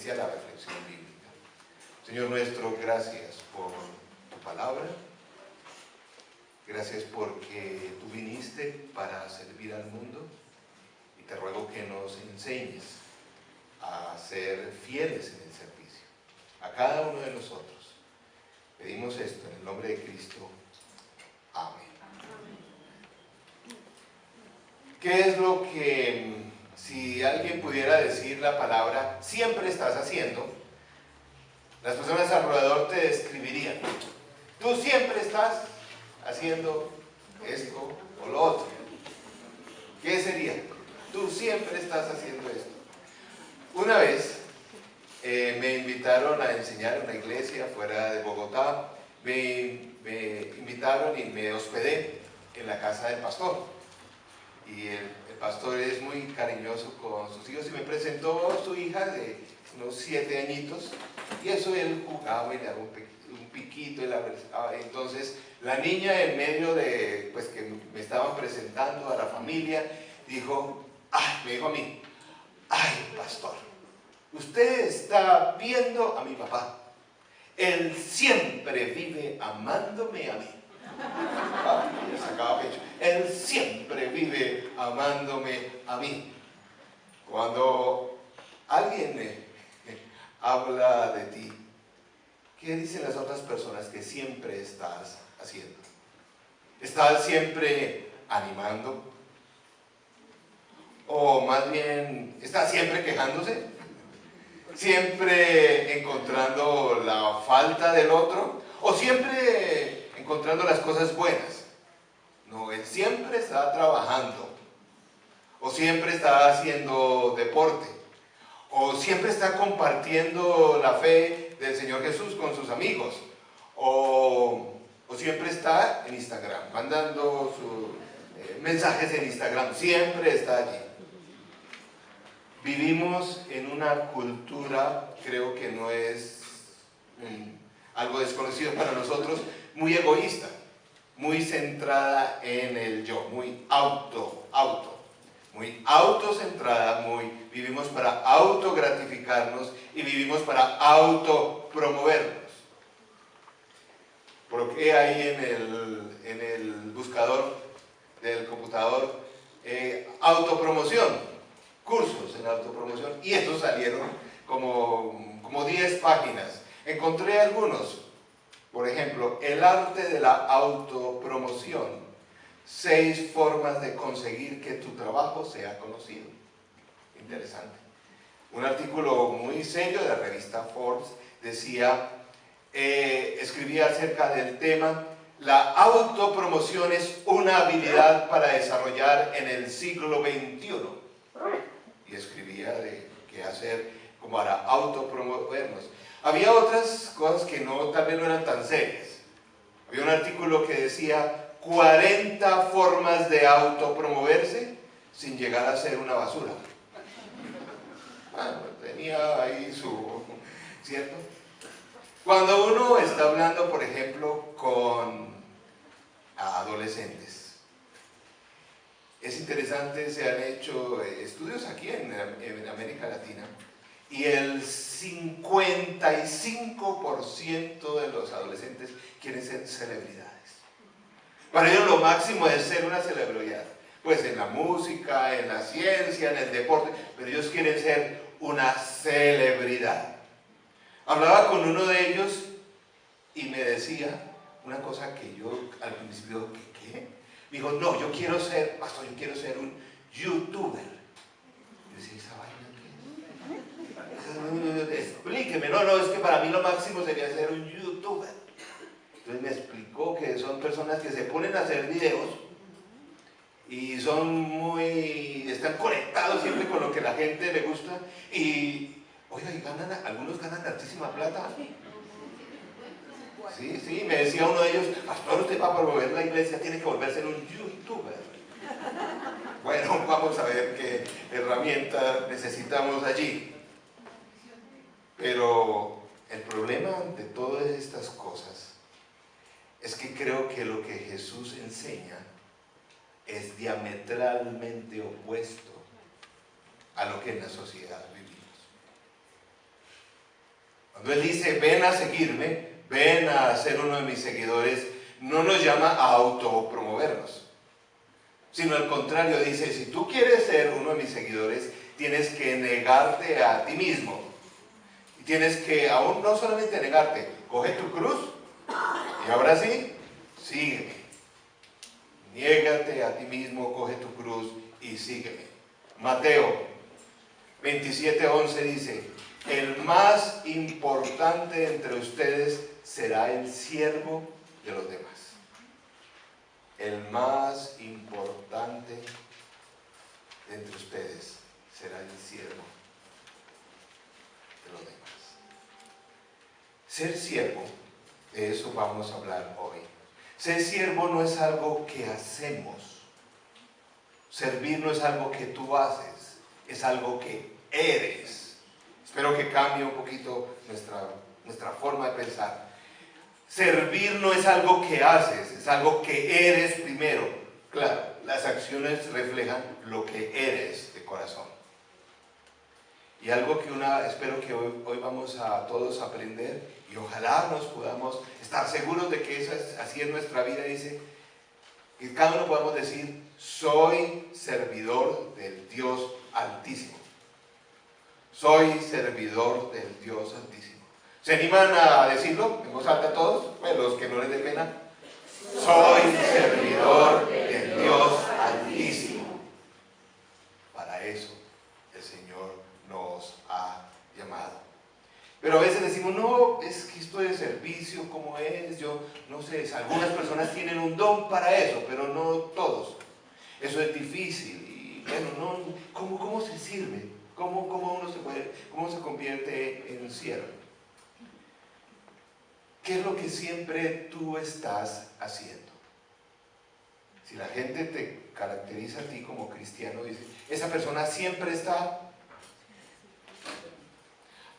inicia la reflexión bíblica. Señor nuestro, gracias por tu palabra. Gracias porque tú viniste para servir al mundo y te ruego que nos enseñes a ser fieles en el servicio, a cada uno de nosotros. Pedimos esto en el nombre de Cristo. Amén. ¿Qué es lo que, si alguien pudiera decir la palabra siempre estás haciendo, las personas alrededor te describirían? Tú siempre estás haciendo esto o lo otro. ¿Qué sería? Tú siempre estás haciendo esto. Una vez me invitaron a enseñar en una iglesia fuera de Bogotá. Me invitaron y me hospedé en la casa del pastor. Y el pastor es muy cariñoso con sus hijos y me presentó a su hija de unos 7 añitos, y eso él jugaba y le daba un piquito y la abrazaba. Entonces la niña, en medio de pues que me estaban presentando a la familia, dijo, me dijo a mí, ay pastor, usted está viendo a mi papá, él siempre vive amándome a mí. Le sacaba pecho. Él siempre vive amándome a mí. Cuando alguien habla de ti, ¿qué dicen las otras personas que siempre estás haciendo? ¿Estás siempre animando? ¿O más bien estás siempre quejándose? ¿Siempre encontrando la falta del otro? ¿O siempre encontrando las cosas buenas? No, él siempre está trabajando, o siempre está haciendo deporte, o siempre está compartiendo la fe del Señor Jesús con sus amigos, o siempre está en Instagram, mandando sus mensajes en Instagram, siempre está allí. Vivimos en una cultura, creo que no es algo desconocido para nosotros, muy egoísta, muy centrada en el yo, muy muy autocentrada, vivimos para autogratificarnos y vivimos para autopromovernos. Porque hay en el buscador del computador autopromoción, cursos en autopromoción, y estos salieron como 10 páginas. Encontré algunos. Por ejemplo, el arte de la autopromoción. 6 formas de conseguir que tu trabajo sea conocido. Interesante. Un artículo muy serio de la revista Forbes decía, escribía acerca del tema, la autopromoción es una habilidad para desarrollar en el siglo XXI. Y escribía de qué hacer como para autopromovernos. Había otras cosas que tal vez no eran tan serias. Había un artículo que decía 40 formas de autopromoverse sin llegar a ser una basura. Tenía ahí ¿cierto? Cuando uno está hablando, por ejemplo, con adolescentes, es interesante, se han hecho estudios aquí en América Latina, y el 55% de los adolescentes quieren ser celebridades. Para ellos lo máximo es ser una celebridad, pues en la música, en la ciencia, en el deporte, pero ellos quieren ser una celebridad. Hablaba con uno de ellos y me decía una cosa que yo al principio, ¿qué? Me dijo, no, yo quiero ser, pastor, yo quiero ser un youtuber. Yo decía, ¿esa vaina qué? Explíqueme. No, es que para mí lo máximo sería ser un youtuber. Entonces me explicó que son personas que se ponen a hacer videos y están conectados siempre con lo que la gente le gusta, y oiga, algunos ganan altísima plata. Sí, me decía uno de ellos, pastor, usted para promover la iglesia tiene que volverse un youtuber. Bueno, vamos a ver qué herramientas necesitamos allí. Pero el problema de todas estas cosas es que creo que lo que Jesús enseña es diametralmente opuesto a lo que en la sociedad vivimos. Cuando Él dice, ven a seguirme, ven a ser uno de mis seguidores, no nos llama a autopromovernos, sino al contrario, dice, si tú quieres ser uno de mis seguidores, tienes que negarte a ti mismo. Y tienes que, aún no solamente negarte, coge tu cruz y ahora sí, sígueme. Niégate a ti mismo, coge tu cruz y sígueme. Mateo 27:11 dice, el más importante entre ustedes será el siervo de los demás. El más importante entre ustedes será el siervo de los demás. Ser siervo, de eso vamos a hablar hoy. Ser siervo no es algo que hacemos. Servir no es algo que tú haces, es algo que eres. Espero que cambie un poquito nuestra forma de pensar. Servir no es algo que haces, es algo que eres primero. Claro, las acciones reflejan lo que eres de corazón. Y algo que espero que hoy vamos a todos aprender, y ojalá nos podamos estar seguros de que así es nuestra vida, dice, que cada uno podamos decir, soy servidor del Dios Altísimo. Soy servidor del Dios Altísimo. ¿Se animan a decirlo en voz alta todos? Bueno, los que no les dé pena. Soy servidor del Dios Altísimo. Para eso el Señor nos ha llamado. Pero a veces decimos, no, es que esto de servicio, ¿cómo es? Yo no sé, algunas personas tienen un don para eso, pero no todos. Eso es difícil. Y bueno, no, ¿cómo se sirve? ¿Cómo se convierte en siervo? ¿Qué es lo que siempre tú estás haciendo? Si la gente te caracteriza a ti como cristiano, dice, esa persona siempre está.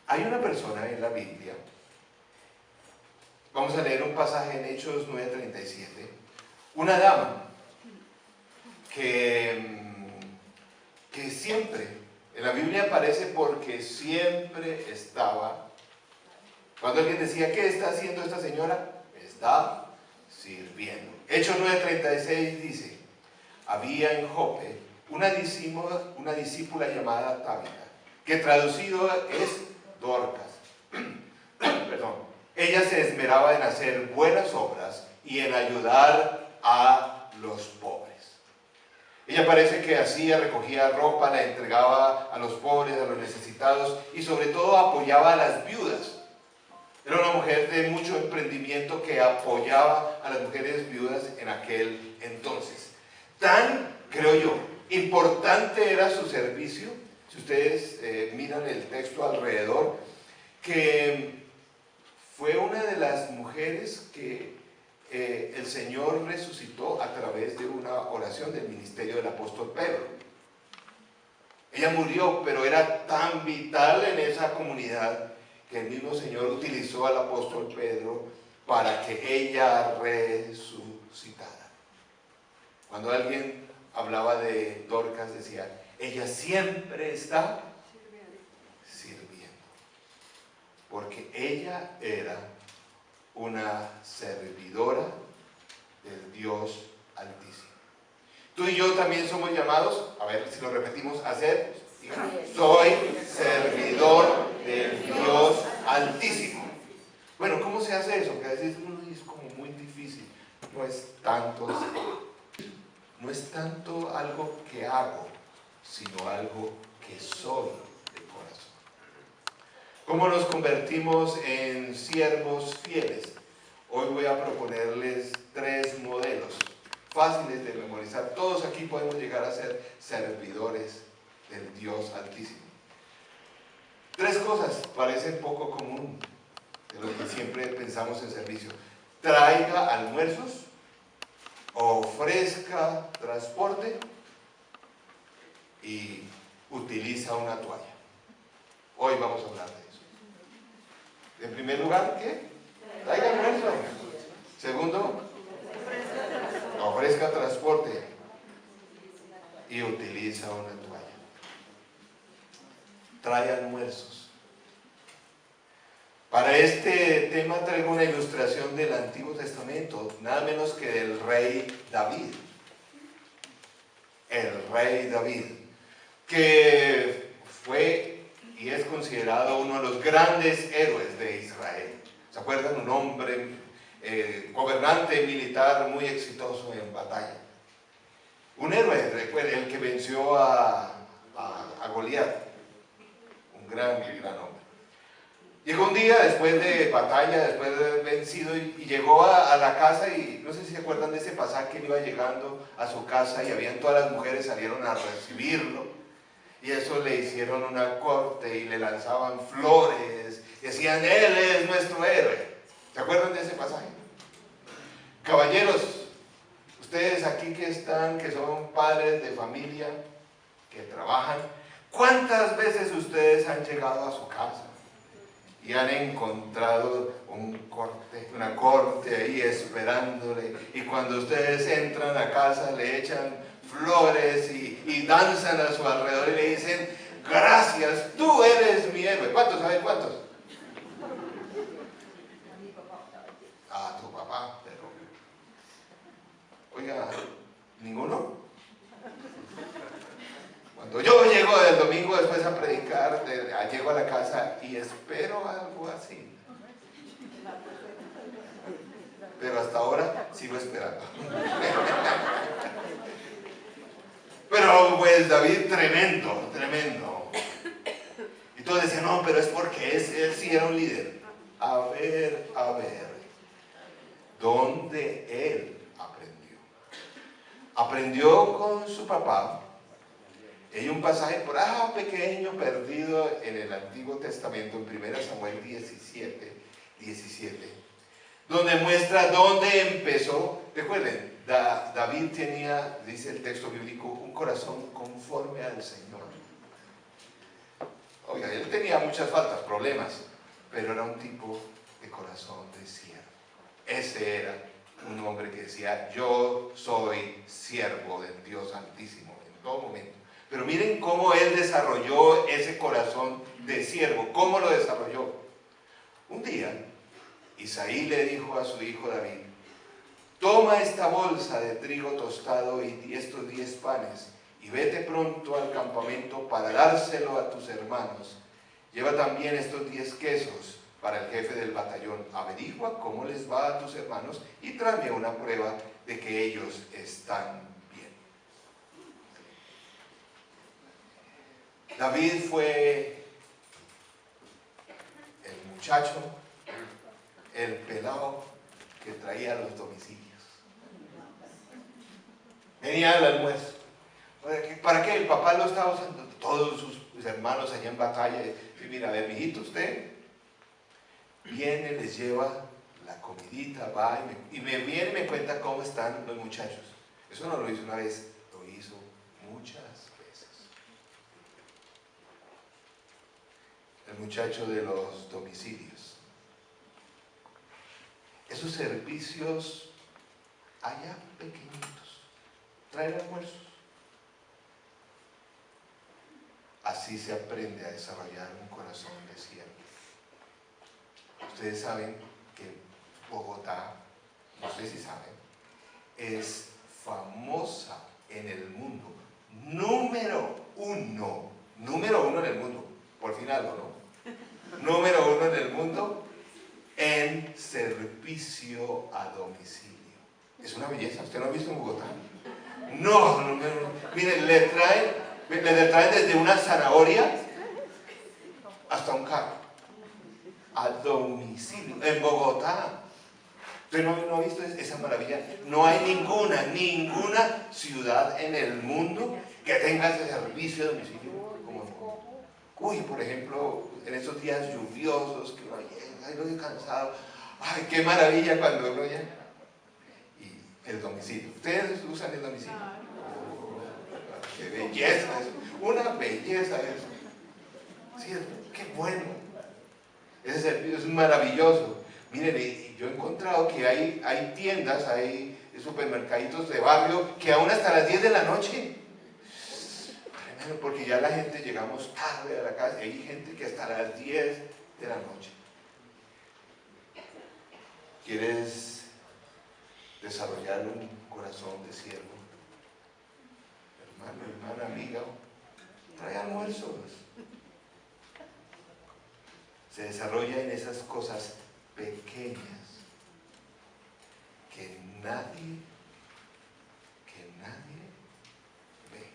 Hay una persona en la Biblia, vamos a leer un pasaje en Hechos 9:37, una dama que siempre, en la Biblia aparece porque siempre estaba. Cuando alguien decía, ¿qué está haciendo esta señora? Está sirviendo. Hechos 9:36 dice, había en Jope una discípula llamada Tabita, que traducido es Dorcas. Perdón. Ella se esmeraba en hacer buenas obras y en ayudar a los pobres. Ella parece que hacía, recogía ropa, la entregaba a los pobres, a los necesitados y sobre todo apoyaba a las viudas. Era una mujer de mucho emprendimiento que apoyaba a las mujeres viudas en aquel entonces. Tan, creo yo, importante era su servicio, si ustedes miran el texto alrededor, que fue una de las mujeres que el Señor resucitó a través de una oración del ministerio del apóstol Pedro. Ella murió, pero era tan vital en esa comunidad que el mismo Señor utilizó al apóstol Pedro para que ella resucitara. Cuando alguien hablaba de Dorcas decía, ella siempre está sirviendo, porque ella era una servidora del Dios Altísimo. Tú y yo también somos llamados, a ver si lo repetimos, a ser, soy servidor del Dios Altísimo. Bueno, ¿cómo se hace eso? Porque a veces uno dice como muy difícil. No es tanto algo que hago, sino algo que soy de corazón. ¿Cómo nos convertimos en siervos fieles? Hoy voy a proponerles 3 modelos fáciles de memorizar. Todos aquí podemos llegar a ser servidores del Dios Altísimo. 3 cosas parecen poco común de lo que siempre pensamos en servicio. Traiga almuerzos, ofrezca transporte y utiliza una toalla. Hoy vamos a hablar de eso. En primer lugar, ¿qué? Traiga almuerzo. Segundo, ofrezca transporte y utiliza una toalla. Trae almuerzos. Para este tema traigo una ilustración del Antiguo Testamento, nada menos que del rey David. El rey David, que fue y es considerado uno de los grandes héroes de Israel. ¿Se acuerdan? Un hombre, gobernante militar muy exitoso en batalla. Un héroe, recuerden, el que venció a Goliat. Un gran hombre. Llegó un día después de batalla, después de haber vencido, y llegó a la casa, y no sé si se acuerdan de ese pasaje, que él iba llegando a su casa y habían todas las mujeres salieron a recibirlo, y eso le hicieron una corte y le lanzaban flores, y decían, él es nuestro héroe. ¿Se acuerdan de ese pasaje? Caballeros, ustedes aquí que están, que son padres de familia, que trabajan, ¿cuántas veces ustedes han llegado a su casa y han encontrado una corte ahí esperándole, y cuando ustedes entran a casa le echan flores y danzan a su alrededor y le dicen, gracias, tú eres mi héroe? ¿Cuántos? ¿Saben cuántos? Ah, tu papá, pero... Oiga, ¿ninguno? Cuando yo llego del domingo después a predicar, llego a la casa y espero algo así. Pero hasta ahora sigo esperando. Pero pues David, tremendo. Y todos decían, no, pero es porque él sí era un líder. A ver, ¿dónde él aprendió? Aprendió con su papá. Hay un pasaje por pequeño, perdido en el Antiguo Testamento, en 1 Samuel 17, donde muestra dónde empezó. Recuerden, David tenía, dice el texto bíblico, un corazón conforme al Señor. Oiga, él tenía muchas faltas, problemas, pero era un tipo de corazón de siervo. Ese era un hombre que decía, yo soy siervo del Dios Altísimo en todo momento. Pero miren cómo él desarrolló ese corazón de siervo. ¿Cómo lo desarrolló? Un día, Isaí le dijo a su hijo David, toma esta bolsa de trigo tostado y estos 10 panes, y vete pronto al campamento para dárselo a tus hermanos. Lleva también estos 10 quesos para el jefe del batallón. Averigua cómo les va a tus hermanos y tráeme una prueba de que ellos están bien. David fue el muchacho, el pelado que traía los domicilios. Venía al almuerzo. ¿Para qué? El papá lo estaba usando. Todos sus hermanos allá en batalla. Y mira, a ver, mijito, usted viene, les lleva la comidita, va y me viene y me cuenta cómo están los muchachos. Eso no lo hizo una vez, lo hizo muchas veces. El muchacho de los domicilios. Esos servicios allá pequeñitos, traer almuerzos. Así se aprende a desarrollar un corazón de siervo. Ustedes saben que Bogotá, no sé si saben, es famosa en el mundo, número uno en el mundo, por fin algo, ¿no? Número 1 en el mundo en servicio a domicilio. Es una belleza. ¿Usted lo ha visto en Bogotá? No. Miren, le traen desde una zanahoria hasta un carro a domicilio en Bogotá. ¿Usted no ha visto esa maravilla? No hay ninguna ciudad en el mundo que tenga ese servicio de domicilio como en Bogotá. Uy, por ejemplo, en esos días lluviosos que uno llega, ay, no estoy cansado. Ay, qué maravilla cuando uno llega. Y el domicilio. ¿Ustedes usan el domicilio? ¡Qué belleza! Una belleza eso. Sí, qué bueno. Ese servicio es maravilloso. Miren, yo he encontrado que hay tiendas, hay supermercaditos de barrio que aún hasta las 10 de la noche, porque ya la gente llegamos tarde a la casa, y hay gente que hasta las 10 de la noche. ¿Quieres desarrollar un corazón de siervo? Hermano, hermana, amiga, trae almuerzos. Se desarrolla en esas cosas pequeñas que nadie ve,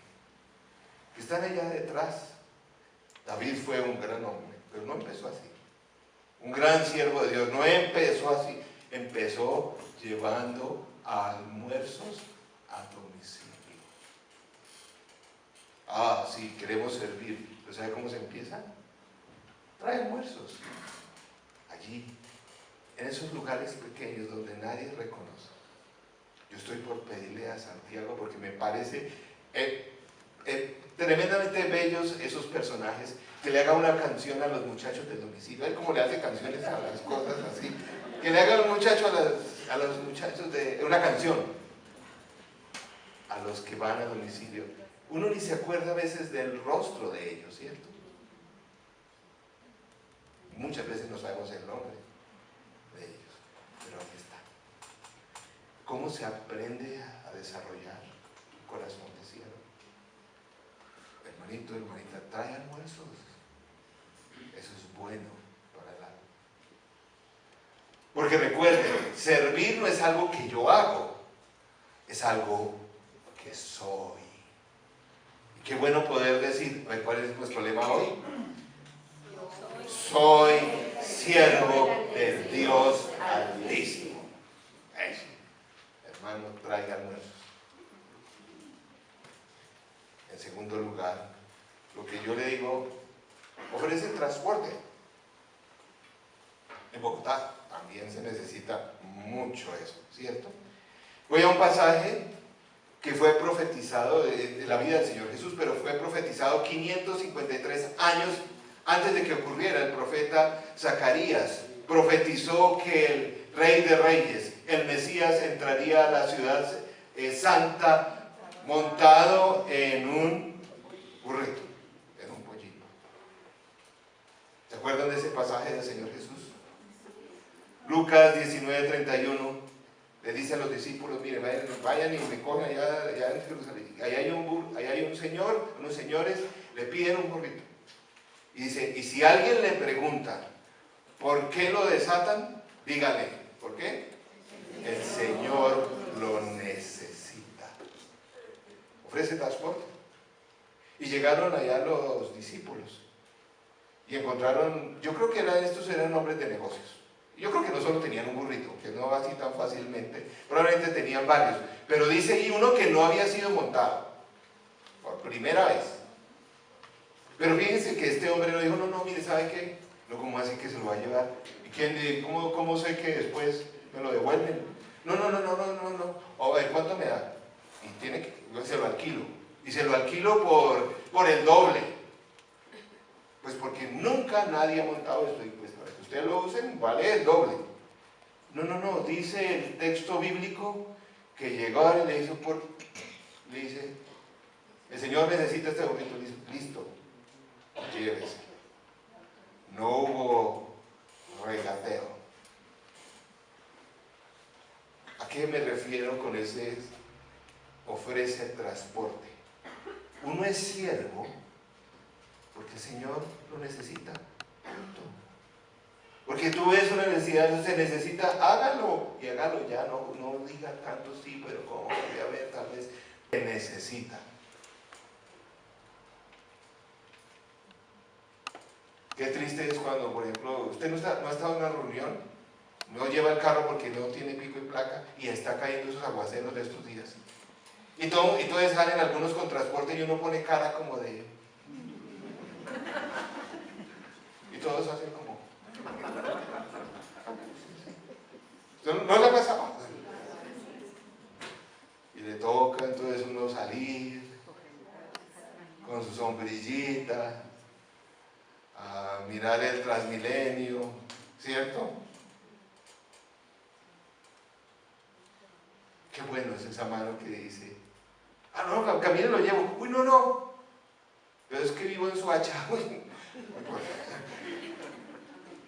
que están allá detrás. David fue un gran hombre, pero no empezó así. Un gran siervo de Dios no empezó así, empezó llevando almuerzos a domicilio. Sí, queremos servir, pero ¿sabe cómo se empieza? Trae almuerzos allí, en esos lugares pequeños donde nadie reconoce. Yo estoy por pedirle a Santiago, porque me parece tremendamente bellos esos personajes, que le haga una canción a los muchachos del domicilio. Él como le hace canciones a las cosas así, que le haga un muchacho a los muchachos de una canción, a los que van a domicilio. Uno ni se acuerda a veces del rostro de ellos, ¿cierto? Muchas veces no sabemos el nombre de ellos, pero aquí está. ¿Cómo se aprende a desarrollar un corazón de siervo? Hermanito, hermanita, trae almuerzos. Eso es bueno para el alma. Porque recuerden, servir no es algo que yo hago, es algo que soy. Y qué bueno poder decir, ¿cuál es nuestro lema hoy? Soy siervo del Dios Altísimo. Eso. Hermano, traiga almuerzos. En segundo lugar, lo que yo le digo, ofrece transporte. En Bogotá también se necesita mucho eso, ¿cierto? Voy a un pasaje que fue profetizado de la vida del Señor Jesús, pero fue profetizado 553 años antes de que ocurriera. El profeta Zacarías profetizó que el Rey de Reyes, el Mesías, entraría a la ciudad santa montado en un burrito, en un pollito. ¿Se acuerdan de ese pasaje del Señor Jesús? Lucas 19:31 le dice a los discípulos: miren, vayan y me cogen allá en Jerusalén. Allá hay un señor, unos señores le piden un burrito. Y dice, y si alguien le pregunta ¿por qué lo desatan? Dígale, ¿por qué? El Señor lo necesita. Ofrece transporte. Y llegaron allá los discípulos y encontraron, yo creo que estos eran hombres de negocios. Yo creo que no solo tenían un burrito, que no así tan fácilmente, probablemente tenían varios, pero dice y uno que no había sido montado por primera vez. Pero fíjense que este hombre no dijo, no, mire, ¿sabe qué? No, ¿cómo así que se lo va a llevar? ¿Y cómo sé que después me lo devuelven? No. A ver, ¿cuánto me da? Y se lo alquilo. Y se lo alquilo por el doble. Pues porque nunca nadie ha montado esto. Y pues para que ustedes lo usen, vale el doble. No. Dice el texto bíblico que llegó y le dice, el Señor necesita este burrito. Le dice, listo. Llévese. No hubo regateo. ¿A qué me refiero con ese ofrece transporte? Uno es siervo porque el Señor lo necesita. Punto. Porque tú ves una necesidad, se necesita, hágalo y hágalo ya. No diga tanto sí, pero como voy a ver, tal vez te necesita. Qué triste es cuando, por ejemplo, usted no ha estado en una reunión, no lleva el carro porque no tiene pico y placa y está cayendo esos aguaceros de estos días. Y entonces salen algunos con transporte y uno pone cara como de... Y todos hacen como... ¿No le ha pasado? Y le toca entonces uno salir con su sombrillita a mirar el Transmilenio, ¿cierto? Qué bueno es esa mano que dice, no, camine lo llevo, uy, no, pero es que vivo en Soacha, uy.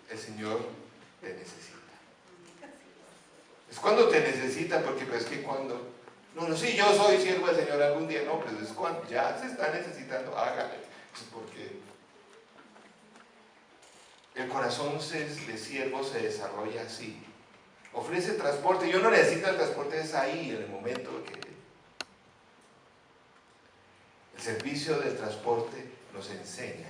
El Señor te necesita. Es cuando te necesita, porque pues que cuando, no, sí, yo soy siervo del Señor algún día, no, pues es cuando ya se está necesitando, hágale, es porque el corazón de siervo se desarrolla así. Ofrece transporte, yo no necesito el transporte, es ahí, en el momento que el servicio del transporte nos enseña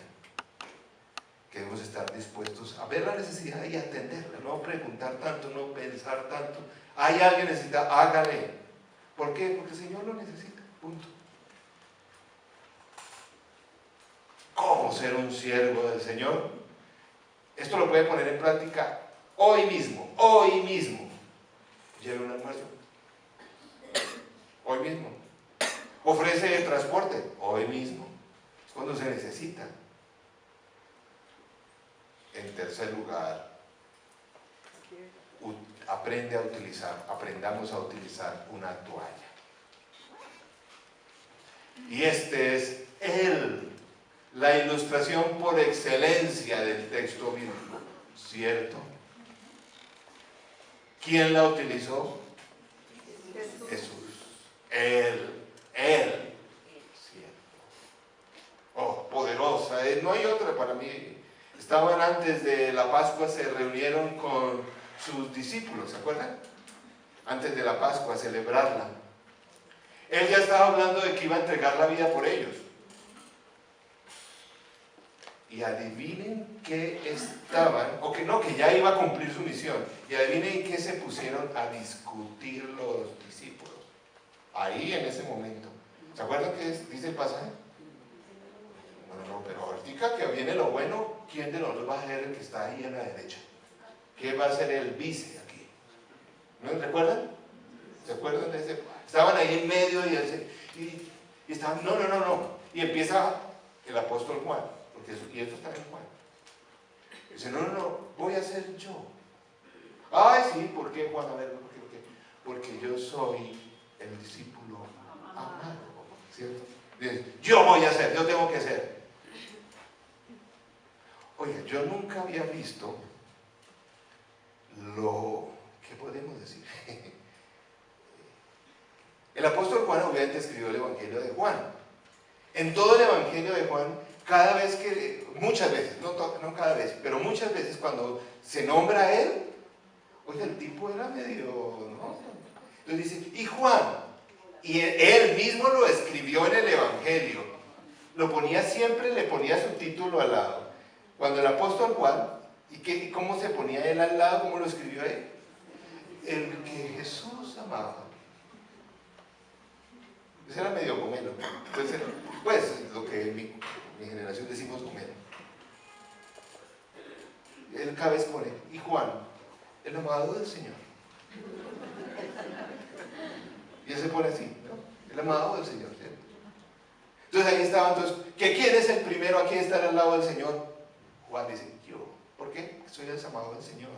que debemos estar dispuestos a ver la necesidad y atenderla, no preguntar tanto, no pensar tanto. Hay alguien que necesita, hágale. ¿Por qué? Porque el Señor lo necesita, punto. ¿Cómo ser un siervo del Señor? Esto lo puede poner en práctica hoy mismo, hoy mismo. Lleve un almuerzo, hoy mismo. Ofrece transporte, hoy mismo. Es cuando se necesita. En tercer lugar, aprendamos a utilizar una toalla. Y este es la ilustración por excelencia del texto bíblico, ¿cierto? ¿Quién la utilizó? Jesús. Él, ¿cierto? Oh, poderosa, no hay otra para mí. Estaban antes de la Pascua, se reunieron con sus discípulos, ¿se acuerdan? Antes de la Pascua, a celebrarla. Él ya estaba hablando de que iba a entregar la vida por ellos. Y adivinen qué estaban, o que no, que ya iba a cumplir su misión. Y adivinen qué se pusieron a discutir los discípulos. Ahí en ese momento. ¿Se acuerdan qué dice el pasaje? No, pero ahorita que viene lo bueno, ¿quién de nosotros va a ser el que está ahí a la derecha? ¿Quién va a ser el vice aquí? ¿No recuerdan? ¿Se acuerdan de ese? Estaban ahí en medio y estaban, no. Y empieza el apóstol Juan, y esto está en Juan. Dice, no, voy a ser yo. Ay, sí, ¿por qué, Juan? A ver, ¿por qué? Porque yo soy el discípulo amado, ¿cierto? Dice, yo voy a ser, yo tengo que ser. Oiga, yo nunca había visto ¿qué podemos decir? El apóstol Juan obviamente escribió el Evangelio de Juan. En todo el Evangelio de Juan, muchas veces, no cada vez, pero muchas veces cuando se nombra a él, oiga, el tipo era medio, ¿no? Entonces dice, y Juan, y él mismo lo escribió en el Evangelio, lo ponía siempre, le ponía su título al lado. Cuando el apóstol Juan, ¿y cómo se ponía él al lado? ¿Cómo lo escribió él? El que Jesús amaba. Ese era medio gomelo. Entonces, pues, lo que mi generación decimos gomelo. Él cada vez pone, y Juan, el amado del Señor. Y él se pone así, ¿no? El amado del Señor, ¿cierto? Entonces ahí estaba, ¿quién es el primero a quien está al lado del Señor? Juan dice, yo. ¿Por qué? Soy el amado del Señor.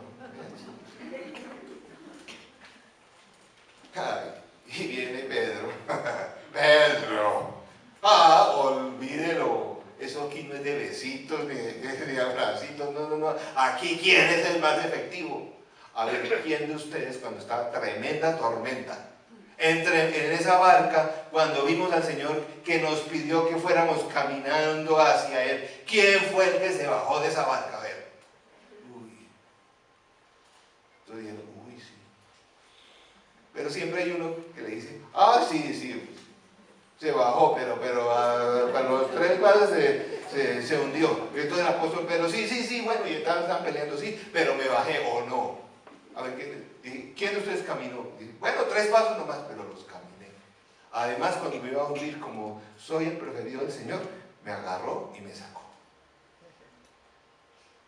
Ay, y viene Pedro. Pedro. Olvídelo. Eso aquí no es de besitos, ni de abracitos. No. Aquí, ¿quién es el más efectivo? A ver, ¿quién de ustedes cuando estaba tremenda tormenta? En esa barca, cuando vimos al Señor que nos pidió que fuéramos caminando hacia Él, ¿quién fue el que se bajó de esa barca? A ver. Entonces dijeron, sí. Pero siempre hay uno que le dice, sí, se bajó, pero para los 3 pasos se hundió. Entonces el apóstol Pedro, sí, bueno, y estaban peleando, sí, pero me bajé o no. A ver, ¿quién de ustedes caminó? Dice, bueno, 3 pasos nomás, pero los caminé. Además, cuando me iba a hundir, como soy el preferido del Señor, me agarró y me sacó.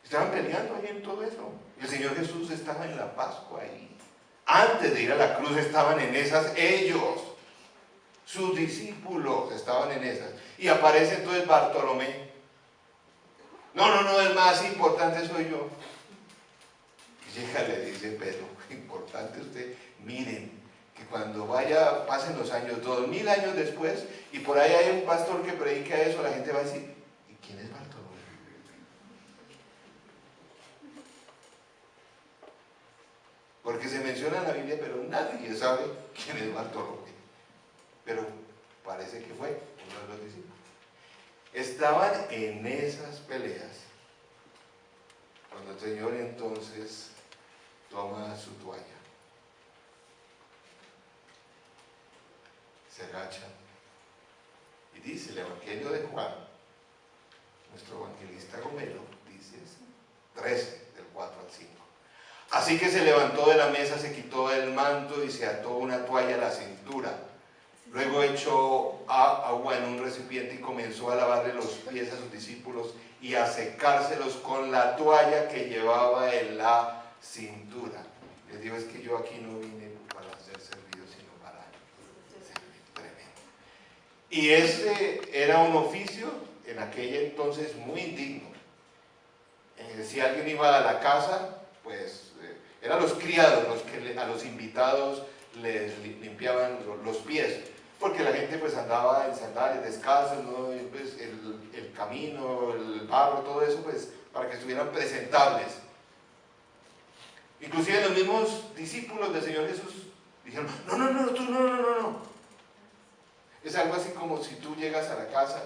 Estaban peleando ahí en todo eso. Y el Señor Jesús estaba en la Pascua ahí. Antes de ir a la cruz estaban en esas ellos. Sus discípulos estaban en esas. Y aparece entonces Bartolomé. No, el más importante soy yo. Y llega, le dice Pedro, importante usted, miren, que cuando pasen los años, 2000 años después, y por ahí hay un pastor que predica eso, la gente va a decir, ¿y quién es Bartolomé? porque se menciona en la Biblia, pero nadie sabe quién es Bartolomé. Pero parece que fue uno de los discípulos. Estaban en esas peleas cuando el Señor entonces toma su toalla, se agacha y dice el Evangelio de Juan, nuestro evangelista Gomelo, dice 13, del 4 al 5. Así que se levantó de la mesa, se quitó el manto y se ató una toalla a la cintura. Luego echó agua en un recipiente y comenzó a lavarle los pies a sus discípulos y a secárselos con la toalla que llevaba en la cintura. Les digo, es que yo aquí no vine para ser servido, sino para servir. Tremendo. Y ese era un oficio en aquella entonces muy indigno. Si alguien iba a la casa, pues eran los criados los que a los invitados les limpiaban los pies, porque la gente pues andaba en sandalias, descalzos, ¿no? Y pues el camino, el barro, todo eso, pues para que estuvieran presentables. Inclusive los mismos discípulos del Señor Jesús dijeron, no. Es algo así como si tú llegas a la casa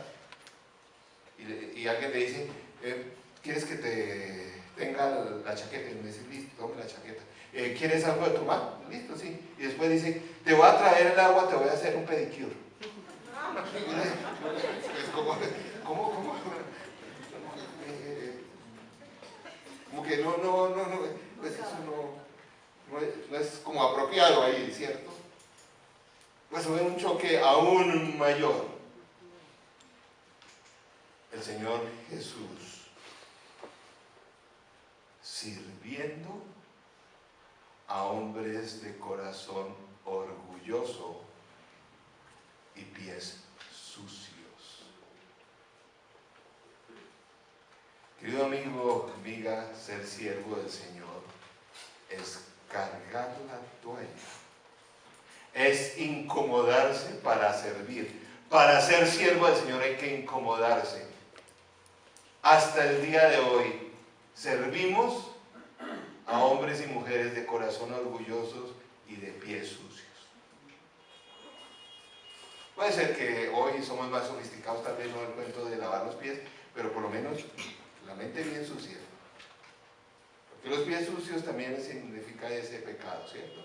y alguien te dice, ¿quieres que te tenga la chaqueta? Y me dice, listo, tome la chaqueta. ¿Quieres algo de tomar? Listo, sí. Y después dice, te voy a traer el agua, te voy a hacer un pedicure. ¿Cómo? Como que no, pues eso no es como apropiado ahí, ¿cierto? Pues fue un choque aún mayor. El Señor Jesús sirviendo a hombres de corazón orgulloso y pies sucios. Querido amigo, amiga, ser siervo del Señor es cargar la toalla, es incomodarse para servir. Para ser siervo del Señor hay que incomodarse. Hasta el día de hoy servimos a hombres y mujeres de corazón orgullosos y de pies sucios. Puede ser que hoy somos más sofisticados, tal vez no el cuento de lavar los pies, pero por lo menos la mente bien sucia. Porque los pies sucios también significa ese pecado, ¿cierto?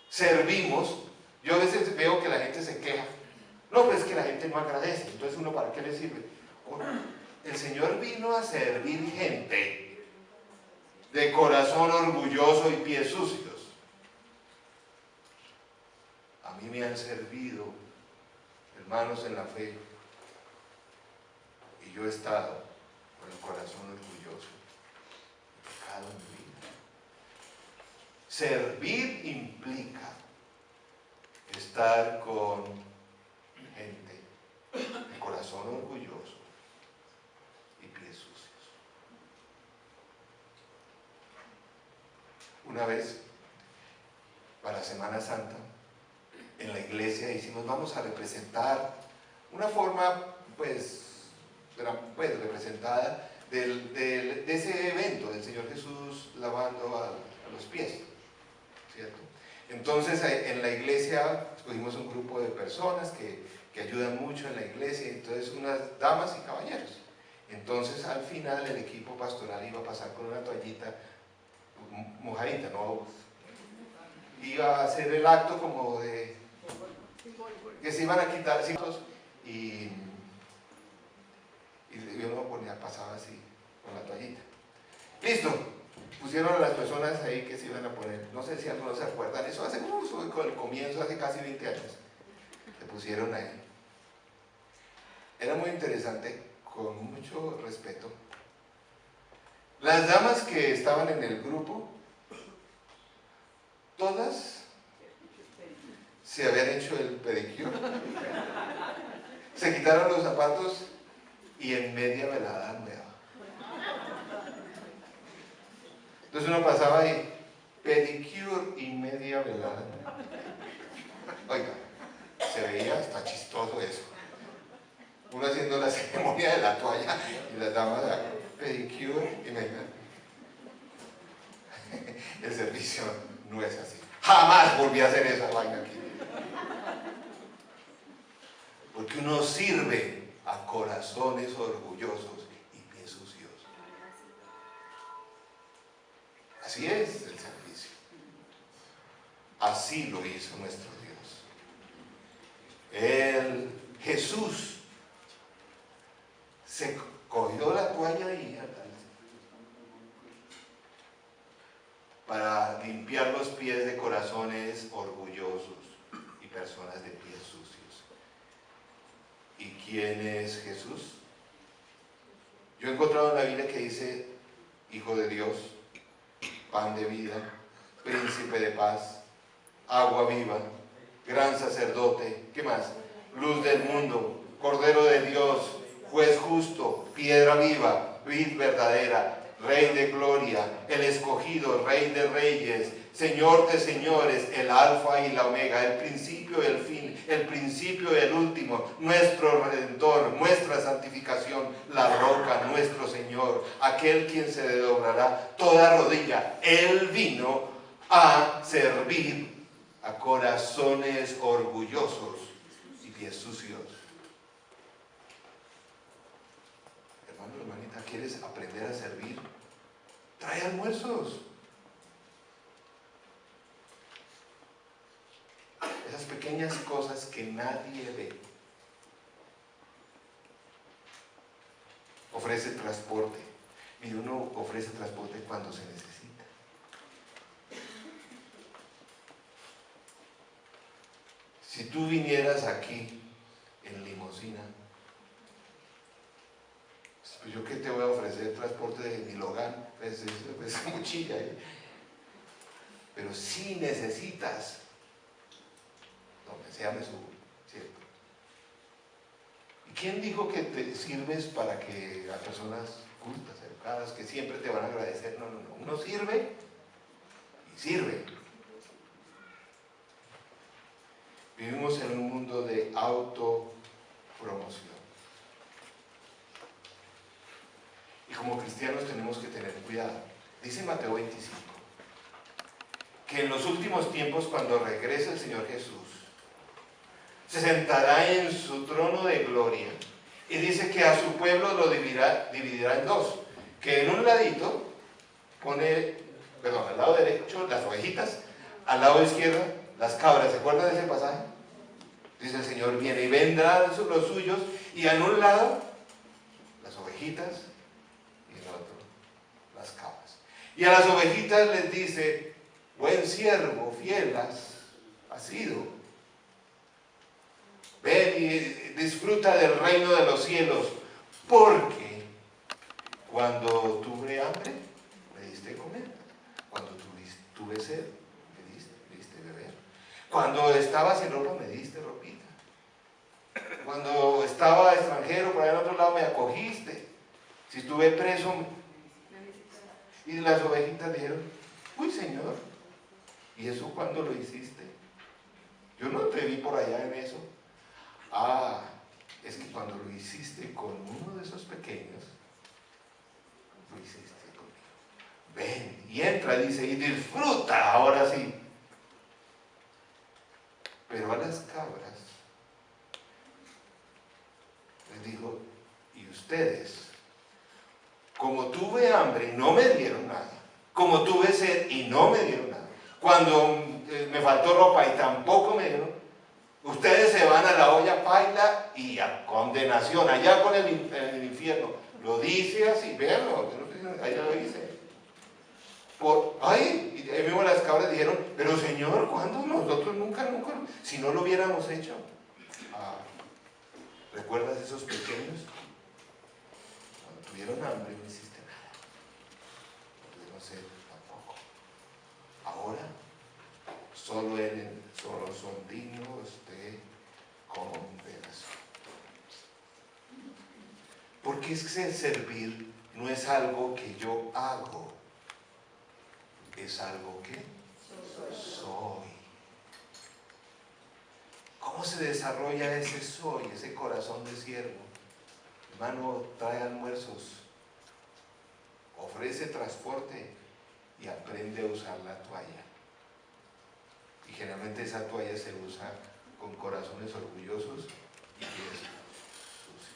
Servimos. Yo a veces veo que la gente se queja. No, pero es que la gente no agradece. Entonces uno, ¿para qué le sirve? El Señor vino a servir gente de corazón orgulloso y pies sucios. A mí me han servido hermanos en la fe y yo he estado con el corazón orgulloso, pecado en mi vida. Servir implica estar con gente de corazón orgulloso y pies sucios. Una vez, para Semana Santa, en la iglesia vamos a representar una forma, pues representada de ese evento del Señor Jesús lavando a los pies, ¿cierto? Entonces, en la iglesia escogimos un grupo de personas que ayudan mucho en la iglesia, entonces unas damas y caballeros. Entonces, al final, el equipo pastoral iba a pasar con una toallita mojadita, ¿no? Iba a hacer el acto como de que se iban a quitar y uno pasaba así con la toallita. Listo, pusieron a las personas ahí que se iban a poner, no sé si algunos se acuerdan, eso hace con el comienzo, hace casi 20 años, se pusieron ahí. Era muy interesante, con mucho respeto. Las damas que estaban en el grupo, todas se habían hecho el pedicure, se quitaron los zapatos y en media velada nueva. Entonces uno pasaba ahí, pedicure y media velada nueva. Oiga, se veía hasta chistoso eso. Uno haciendo la ceremonia de la toalla y las damas pedicure y media. El servicio No es así. Jamás volví a hacer esa vaina aquí. Porque uno sirve a corazones orgullosos y pies sucios. Así es el servicio. Así lo hizo nuestro Dios. Jesús se cogió la toalla y para limpiar los pies de corazones orgullosos y personas de pies sucios. ¿Y quién es Jesús? Yo he encontrado en la Biblia que dice Hijo de Dios, pan de vida, príncipe de paz, agua viva, gran sacerdote, ¿qué más? Luz del mundo, Cordero de Dios, juez justo, piedra viva, vid verdadera, Rey de gloria, el escogido, Rey de reyes, Señor de señores, el alfa y la omega, el principio y el fin, el principio y el último, nuestro Redentor, nuestra santificación, la roca, nuestro Señor, aquel quien se le doblará toda rodilla. Él vino a servir a corazones orgullosos y pies sucios. Hermano, hermanita, ¿quieres aprender a servir? Trae almuerzos. Esas pequeñas cosas que nadie ve. Ofrece transporte. Mire, uno ofrece transporte cuando se necesita. Si tú vinieras aquí en limusina, pues yo qué te voy a ofrecer transporte de mi Logan, es mochila, pero si necesitas, donde sea me subo, ¿cierto? ¿Y quién dijo que te sirves para que a personas cultas, educadas, que siempre te van a agradecer? No, no, no, uno sirve y sirve. Vivimos en un mundo de autopromoción. Y como cristianos tenemos que tener cuidado. Dice Mateo 25, que en los últimos tiempos, cuando regrese el Señor Jesús, se sentará en su trono de gloria y dice que a su pueblo lo dividirá en dos, que en un ladito pone, al lado derecho las ovejitas, al lado izquierdo las cabras. ¿Se acuerdan de ese pasaje? Dice el Señor, viene y vendrán los suyos, y en un lado las ovejitas y en el otro las cabras. Y a las ovejitas les dice: buen siervo, fiel has sido. Ven y disfruta del reino de los cielos, porque cuando tuve hambre, me diste comer. Cuando tuve sed, me diste beber. Cuando estaba sin ropa, me diste ropita. Cuando estaba extranjero, por allá en otro lado, me acogiste. Si estuve preso, y las ovejitas dijeron: uy, Señor, ¿y eso cuándo lo hiciste? Yo no te vi por allá en eso. Ah, es que cuando lo hiciste con uno de esos pequeños, lo hiciste conmigo. Ven y entra, dice, y disfruta, ahora sí. Pero a las cabras les dijo: y ustedes, como tuve hambre y no me dieron nada, como tuve sed y no me dieron nada, cuando me faltó ropa y tampoco me dieron, ustedes se van a la olla paila y a condenación, allá con el infierno. Lo dice así, véanlo, ahí lo dice. Y ahí mismo las cabras dijeron: pero Señor, ¿cuándo? Nosotros nunca, si no lo hubiéramos hecho. ¿Recuerdas esos pequeños? Cuando tuvieron hambre no hiciste nada, no tuvieron sed tampoco. Ahora solo son dignos de condenación. Porque es que el servir no es algo que yo hago, es algo que soy. ¿Cómo se desarrolla ese soy, ese corazón de siervo? Hermano, trae almuerzos, ofrece transporte y aprende a usar la toalla. Y generalmente esa toalla se usa con corazones orgullosos y pies sucios.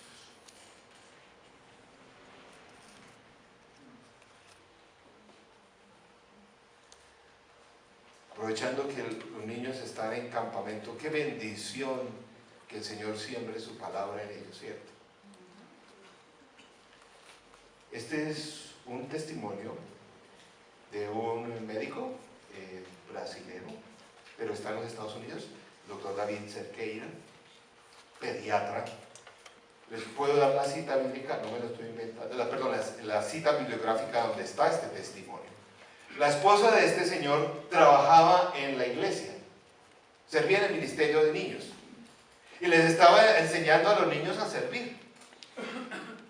Aprovechando que los niños están en campamento, qué bendición que el Señor siembre su palabra en ellos, ¿cierto? Este es un testimonio de un médico brasilero, pero está en los Estados Unidos, el doctor David Cerqueira, pediatra. Les puedo dar la cita bíblica, no me lo estoy inventando, la cita bibliográfica donde está este testimonio. La esposa de este señor trabajaba en la iglesia, servía en el ministerio de niños y les estaba enseñando a los niños a servir.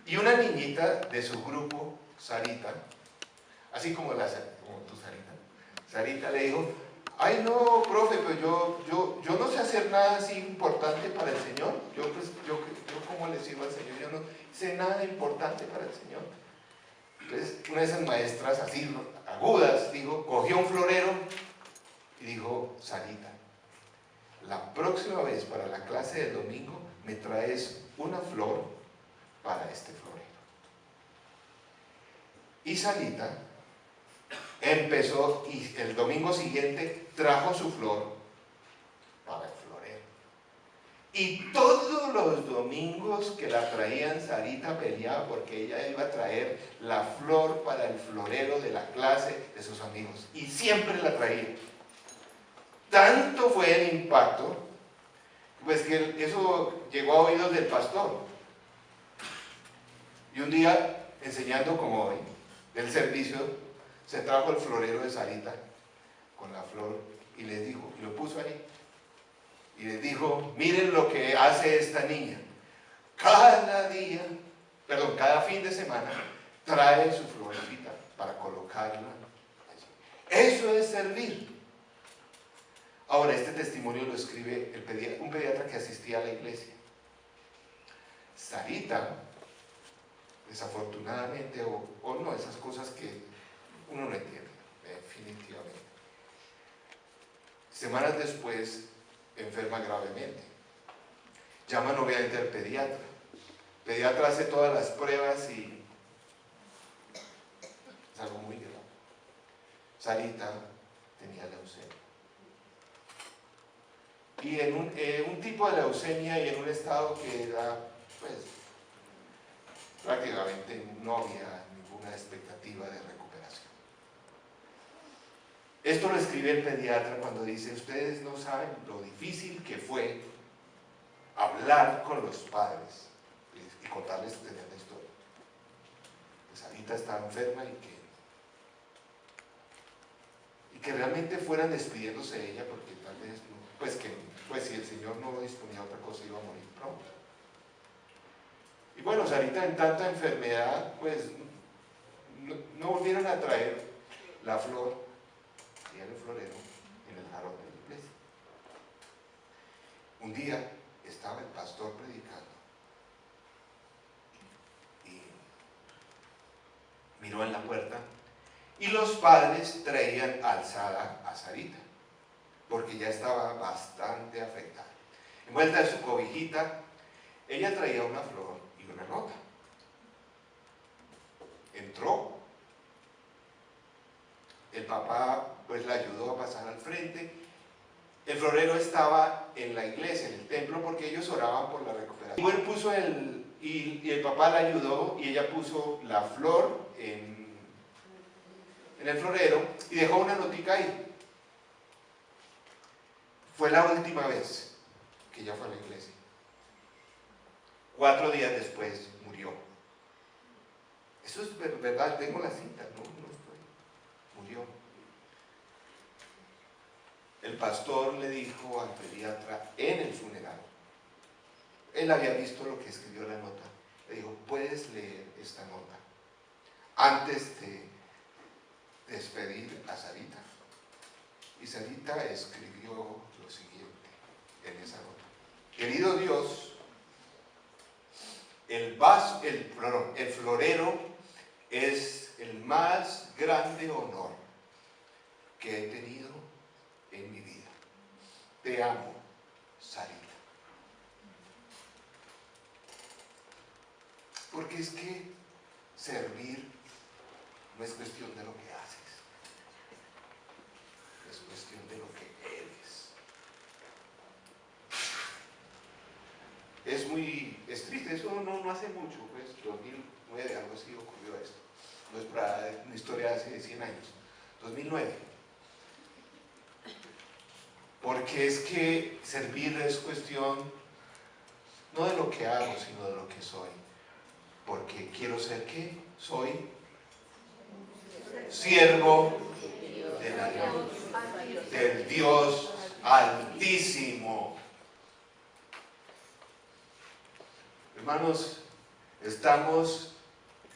Y una niñita de su grupo, Sarita, así como tu Sarita le dijo: ay no, profe, pues yo no sé hacer nada así importante para el Señor. Yo ¿cómo le sirvo al Señor? Yo no sé nada importante para el Señor. Entonces una de esas maestras así agudas cogió un florero y dijo: Sarita, la próxima vez para la clase del domingo me traes una flor para este florero. Y Sarita empezó, y el domingo siguiente trajo su flor para el florero. Y todos los domingos que la traían, Sarita peleaba porque ella iba a traer la flor para el florero de la clase de sus amigos. Y siempre la traía. Tanto fue el impacto, pues que eso llegó a oídos del pastor. Y un día, enseñando como hoy, del servicio, se trajo el florero de Sarita con la flor y les dijo, y lo puso ahí, y les dijo: miren lo que hace esta niña. Cada fin de semana trae su florecita para colocarla allí. Eso es servir. Ahora, este testimonio lo escribe un pediatra que asistía a la iglesia. Sarita, desafortunadamente, o no, esas cosas que uno no entiende, definitivamente. Semanas después, enferma gravemente. Llaman obviamente al pediatra. El pediatra hace todas las pruebas y es algo muy grave. Sarita tenía leucemia. Y en un tipo de leucemia y en un estado que era, pues, prácticamente no había ninguna expectativa de recuperación. Esto lo escribe el pediatra cuando dice: ustedes no saben lo difícil que fue hablar con los padres y contarles la historia. Pues Sarita estaba enferma y que realmente fueran despidiéndose de ella, porque tal vez pues si el Señor no disponía de otra cosa, iba a morir pronto. Y bueno, Sarita, en tanta enfermedad, pues no volvieron a traer la flor y el florero en el jarrón de la iglesia. Un día estaba el pastor predicando y miró en la puerta y los padres traían alzada a Sarita, porque ya estaba bastante afectada. Envuelta en su cobijita, ella traía una flor y una nota. Entró, el papá pues la ayudó a pasar al frente. El florero estaba en la iglesia, en el templo, porque ellos oraban por la recuperación. Y el papá la ayudó y ella puso la flor en el florero y dejó una notica ahí. Fue la última vez que ella fue a la iglesia. 4 días después murió. Eso es verdad, tengo la cita, no estoy. Murió. El pastor le dijo al pediatra en el funeral, él había visto lo que escribió la nota, le dijo: puedes leer esta nota antes de despedir a Sarita. Y Sarita escribió lo siguiente en esa nota: querido Dios, el florero es el más grande honor que he tenido en mi vida. Te amo, Sarita. Porque es que servir no es cuestión de lo que haces, es cuestión de lo que eres. Es triste, eso no hace mucho, pues 2009, algo así ocurrió esto. No es para una historia de hace 100 años, 2009. Porque es que servir es cuestión no de lo que hago, sino de lo que soy. Porque quiero ser ¿qué? Soy siervo del Dios Altísimo. Hermanos, estamos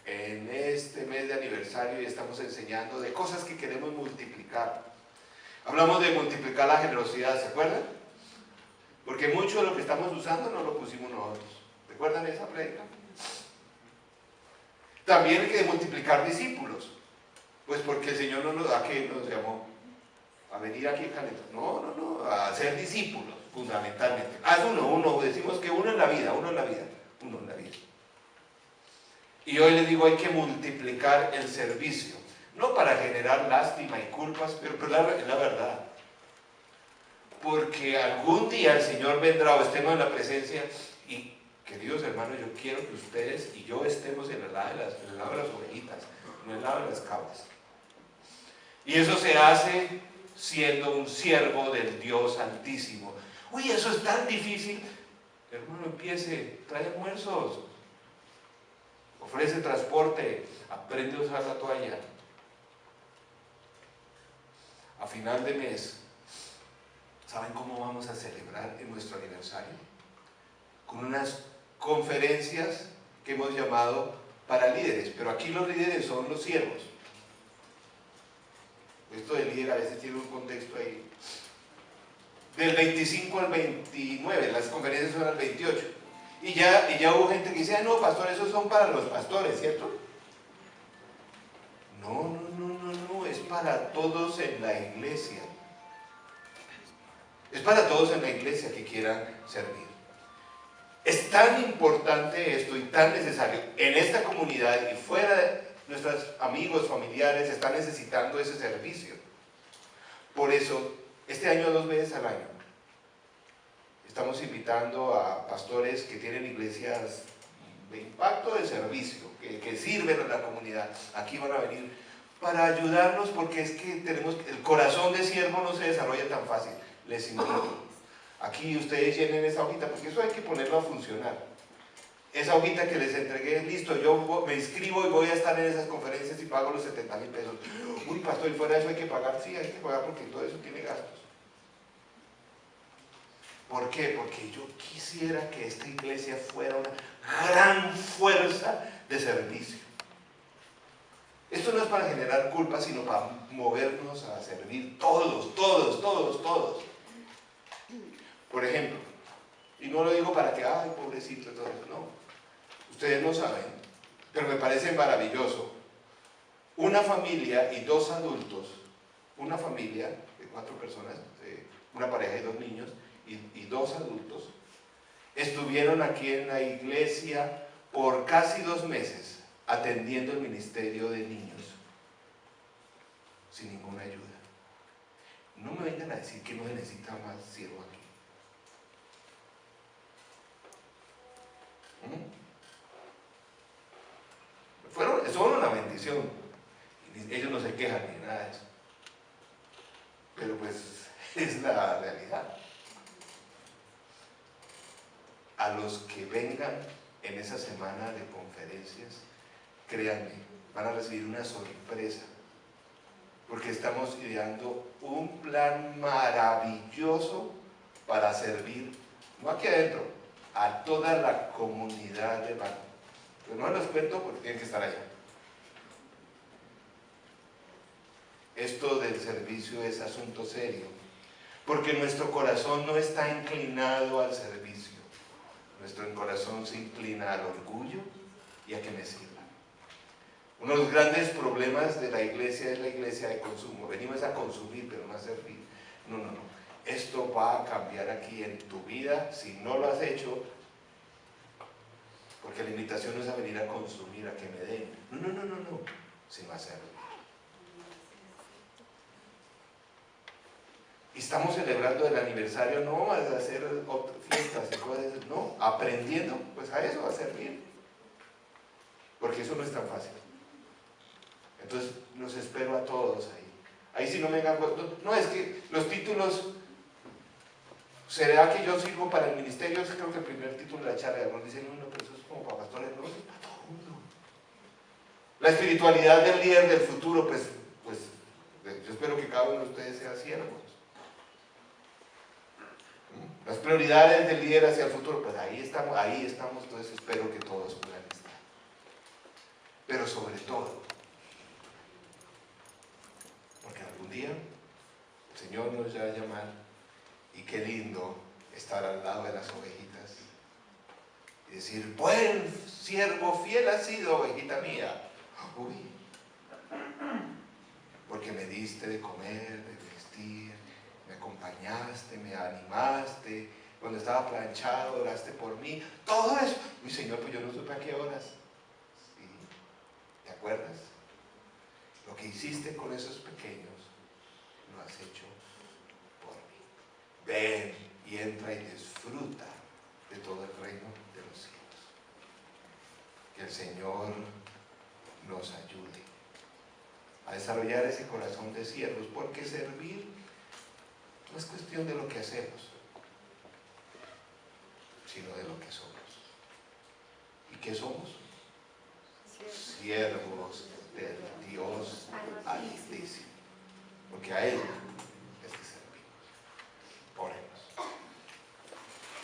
en este mes de aniversario y estamos enseñando de cosas que queremos multiplicar. Hablamos de multiplicar la generosidad, ¿se acuerdan? Porque mucho de lo que estamos usando no lo pusimos nosotros. ¿Recuerdan esa prédica? También hay que multiplicar discípulos. Pues porque el Señor ¿a qué nos llamó? A venir aquí en Caleta. No, a ser discípulos, fundamentalmente. Haz uno, decimos que uno en la vida. Y hoy les digo, hay que multiplicar el servicio. No para generar lástima y culpas, pero la verdad. Porque algún día el Señor vendrá o estemos en la presencia y, queridos hermanos, yo quiero que ustedes y yo estemos en el lado de las ovejitas, no en el lado de las cabras. Y eso se hace siendo un siervo del Dios Altísimo. Uy, eso es tan difícil. Hermano, empiece, trae almuerzos, ofrece transporte, aprende a usar la toalla. A final de mes, ¿saben cómo vamos a celebrar en nuestro aniversario? Con unas conferencias que hemos llamado para líderes, pero aquí los líderes son los siervos. Esto de líder a veces tiene un contexto ahí. Del 25 al 29, las conferencias son al 28. Y ya hubo gente que dice, no, pastor, esos son para los pastores, ¿cierto? No, es para todos en la iglesia. Es para todos en la iglesia que quieran servir. Es tan importante esto y tan necesario en esta comunidad y fuera de nuestros amigos, familiares, están necesitando ese servicio. Por eso, este año 2 veces al año, estamos invitando a pastores que tienen iglesias de impacto de servicio, que sirven a la comunidad. Aquí van a venir para ayudarnos porque es que el corazón de siervo no se desarrolla tan fácil. Les invito. Aquí ustedes llenen esa hojita, porque eso hay que ponerlo a funcionar. Esa hojita que les entregué, listo, yo me inscribo y voy a estar en esas conferencias y pago los 70,000 pesos. Uy, pastor, y fuera de eso hay que pagar. Sí, hay que pagar porque todo eso tiene gastos. ¿Por qué? Porque yo quisiera que esta iglesia fuera una gran fuerza de servicio. Esto no es para generar culpa, sino para movernos a servir todos. Por ejemplo, y no lo digo para que, ay, pobrecito, todo eso, no. Ustedes no saben, pero me parece maravilloso. Una familia y 2 adultos, una familia de 4 personas, una pareja y 2 niños, y 2 adultos, estuvieron aquí en la iglesia por casi 2 meses, atendiendo el ministerio de niños, sin ninguna ayuda. No me vengan a decir que no se necesita más siervo aquí. Son una bendición. Ellos no se quejan ni nada de eso. Pero pues es la realidad. A los que vengan en esa semana de conferencias, créanme, van a recibir una sorpresa. Porque estamos ideando un plan maravilloso para servir, no aquí adentro, a toda la comunidad de Banco. Pero no les cuento porque tienen que estar allá. Esto del servicio es asunto serio, porque nuestro corazón no está inclinado al servicio. Nuestro corazón se inclina al orgullo y a que me sirva. Uno de los grandes problemas de la iglesia es la iglesia de consumo. Venimos a consumir, pero no a servir. No. esto va a cambiar aquí en tu vida si no lo has hecho, porque la invitación no es a venir a consumir, a que me den, no, sino a hacerlo. Y estamos celebrando el aniversario no a hacer fiestas y cosas, no, aprendiendo pues a eso, a servir, porque eso no es tan fácil. Entonces los espero a todos ahí. Ahí sí no me vengan, no, es que los títulos, ¿será que yo sirvo para el ministerio? Es creo que el primer título de la charla, algunos dicen, no, pero eso es como para pastores, no, eso es para todo el mundo. La espiritualidad del líder del futuro, pues yo espero que cada uno de ustedes sea siervos. Las prioridades del líder hacia el futuro, pues ahí estamos, entonces espero que todos puedan estar. Pero sobre todo, porque algún día el Señor nos va a llamar y qué lindo estar al lado de las ovejitas y decir, buen siervo, fiel has sido, ovejita mía. Uy, porque me diste de comer, de vestir, me acompañaste, me animaste, cuando estaba planchado oraste por mí, todo eso. Mi Señor, pues yo no supe a qué horas. ¿Sí? ¿Te acuerdas? Lo que hiciste con esos pequeños lo has hecho por mí. Ven y entra y disfruta de todo el reino de los cielos. Que el Señor nos ayude a desarrollar ese corazón de siervos, porque servir no es cuestión de lo que hacemos, sino de lo que somos. ¿Y qué somos? Siervos del Dios Altísimo, porque a Él es que servimos. Oremos.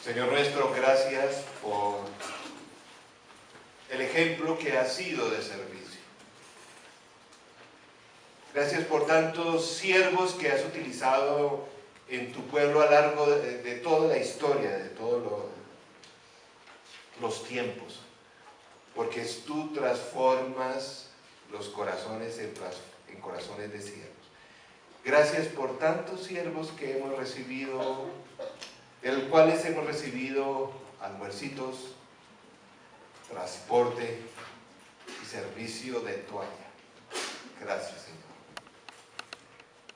Señor nuestro, gracias por el ejemplo que ha sido de servicio. Gracias por tantos siervos que has utilizado en tu pueblo a lo largo de toda la historia, de todos los tiempos, porque tú transformas los corazones en corazones de siervos. Gracias por tantos siervos que hemos recibido, de los cuales hemos recibido almuercitos, transporte y servicio de toalla. Gracias, Señor.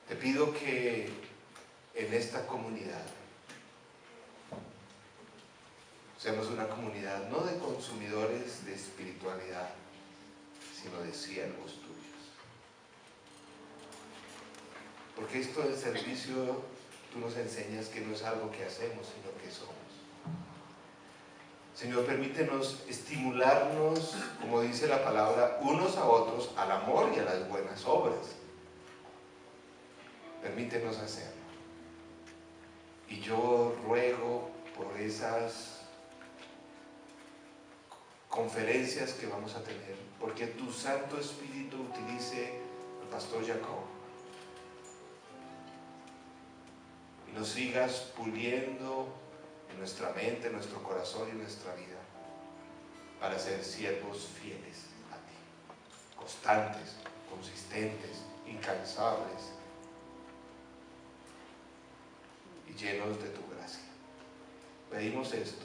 Te pido que en esta comunidad seamos una comunidad no de consumidores de espiritualidad, sino de siervos tuyos. Porque esto del servicio, tú nos enseñas que no es algo que hacemos, sino que somos. Señor, permítenos estimularnos, como dice la palabra, unos a otros al amor y a las buenas obras. Permítenos hacerlo. Y yo ruego por esas conferencias que vamos a tener, porque tu Santo Espíritu utilice al pastor Jacob y nos sigas puliendo en nuestra mente, en nuestro corazón y en nuestra vida para ser siervos fieles a ti, constantes, consistentes, incansables y llenos de tu gracia. Pedimos esto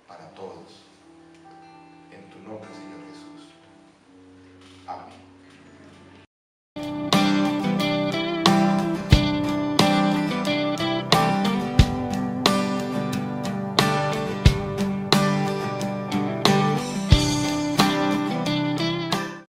para todos, en tu nombre, Señor.